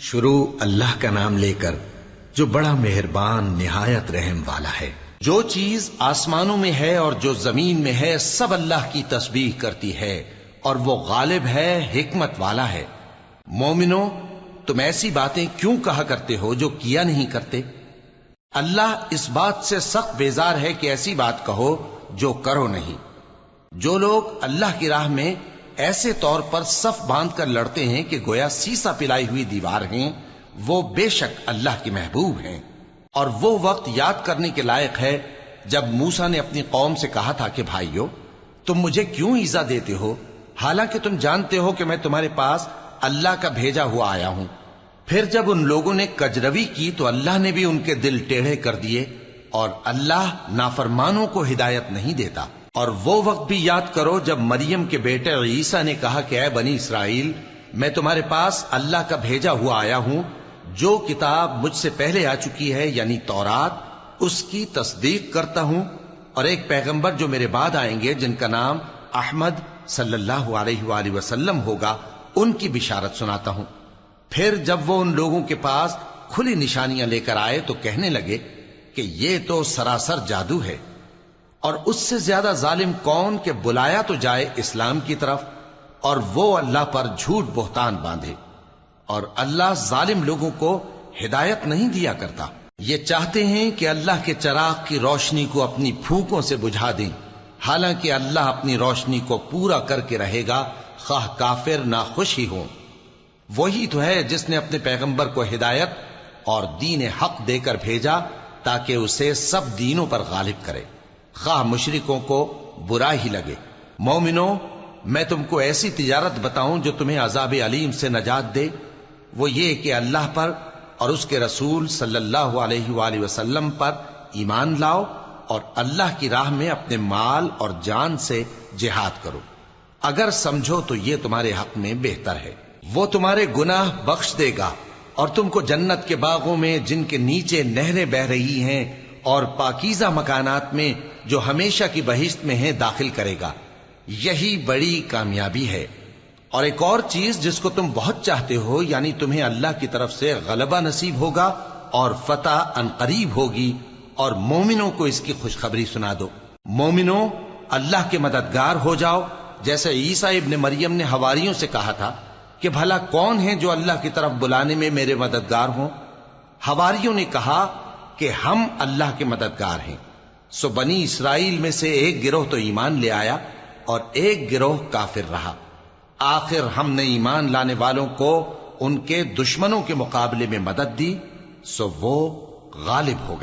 شروع اللہ کا نام لے کر جو بڑا مہربان نہایت رحم والا ہے۔ جو چیز آسمانوں میں ہے اور جو زمین میں ہے سب اللہ کی تسبیح کرتی ہے اور وہ غالب ہے، حکمت والا ہے۔ مومنو، تم ایسی باتیں کیوں کہا کرتے ہو جو کیا نہیں کرتے؟ اللہ اس بات سے سخت بیزار ہے کہ ایسی بات کہو جو کرو نہیں۔ جو لوگ اللہ کی راہ میں ایسے طور پر صف باندھ کر لڑتے ہیں کہ گویا سیسا پلائی ہوئی دیوار ہیں، وہ بے شک اللہ کے محبوب ہیں۔ اور وہ وقت یاد کرنے کے لائق ہے جب موسیٰ نے اپنی قوم سے کہا تھا کہ بھائیو، تم مجھے کیوں ایذا دیتے ہو حالانکہ تم جانتے ہو کہ میں تمہارے پاس اللہ کا بھیجا ہوا آیا ہوں۔ پھر جب ان لوگوں نے کجروی کی تو اللہ نے بھی ان کے دل ٹیڑھے کر دیے، اور اللہ نافرمانوں کو ہدایت نہیں دیتا۔ اور وہ وقت بھی یاد کرو جب مریم کے بیٹے عیسیٰ نے کہا کہ اے بنی اسرائیل، میں تمہارے پاس اللہ کا بھیجا ہوا آیا ہوں، جو کتاب مجھ سے پہلے آ چکی ہے یعنی تورات، اس کی تصدیق کرتا ہوں، اور ایک پیغمبر جو میرے بعد آئیں گے جن کا نام احمد صلی اللہ علیہ وآلہ وسلم ہوگا، ان کی بشارت سناتا ہوں۔ پھر جب وہ ان لوگوں کے پاس کھلی نشانیاں لے کر آئے تو کہنے لگے کہ یہ تو سراسر جادو ہے، اور اس سے زیادہ ظالم کون کہ بلایا تو جائے اسلام کی طرف اور وہ اللہ پر جھوٹ بہتان باندھے۔ اور اللہ ظالم لوگوں کو ہدایت نہیں دیا کرتا۔ یہ چاہتے ہیں کہ اللہ کے چراغ کی روشنی کو اپنی پھونکوں سے بجھا دیں، حالانکہ اللہ اپنی روشنی کو پورا کر کے رہے گا، خواہ کافر ناخوش ہی ہوں۔ وہی تو ہے جس نے اپنے پیغمبر کو ہدایت اور دین حق دے کر بھیجا تاکہ اسے سب دینوں پر غالب کرے، خواہ مشرکوں کو برا ہی لگے۔ مومنو، میں تم کو ایسی تجارت بتاؤں جو تمہیں عذاب علیم سے نجات دے؟ وہ یہ کہ اللہ پر اور اس کے رسول صلی اللہ علیہ وآلہ وسلم پر ایمان لاؤ، اور اللہ کی راہ میں اپنے مال اور جان سے جہاد کرو۔ اگر سمجھو تو یہ تمہارے حق میں بہتر ہے۔ وہ تمہارے گناہ بخش دے گا اور تم کو جنت کے باغوں میں جن کے نیچے نہریں بہ رہی ہیں اور پاکیزہ مکانات میں جو ہمیشہ کی بہشت میں ہیں داخل کرے گا۔ یہی بڑی کامیابی ہے۔ اور ایک اور چیز جس کو تم بہت چاہتے ہو، یعنی تمہیں اللہ کی طرف سے غلبہ نصیب ہوگا اور فتح عنقریب ہوگی، اور مومنوں کو اس کی خوشخبری سنا دو۔ مومنوں، اللہ کے مددگار ہو جاؤ، جیسے عیسیٰ ابن مریم نے حواریوں سے کہا تھا کہ بھلا کون ہیں جو اللہ کی طرف بلانے میں میرے مددگار ہوں؟ حواریوں نے کہا کہ ہم اللہ کے مددگار ہیں۔ سو بنی اسرائیل میں سے ایک گروہ تو ایمان لے آیا اور ایک گروہ کافر رہا۔ آخر ہم نے ایمان لانے والوں کو ان کے دشمنوں کے مقابلے میں مدد دی، سو وہ غالب ہو گئے۔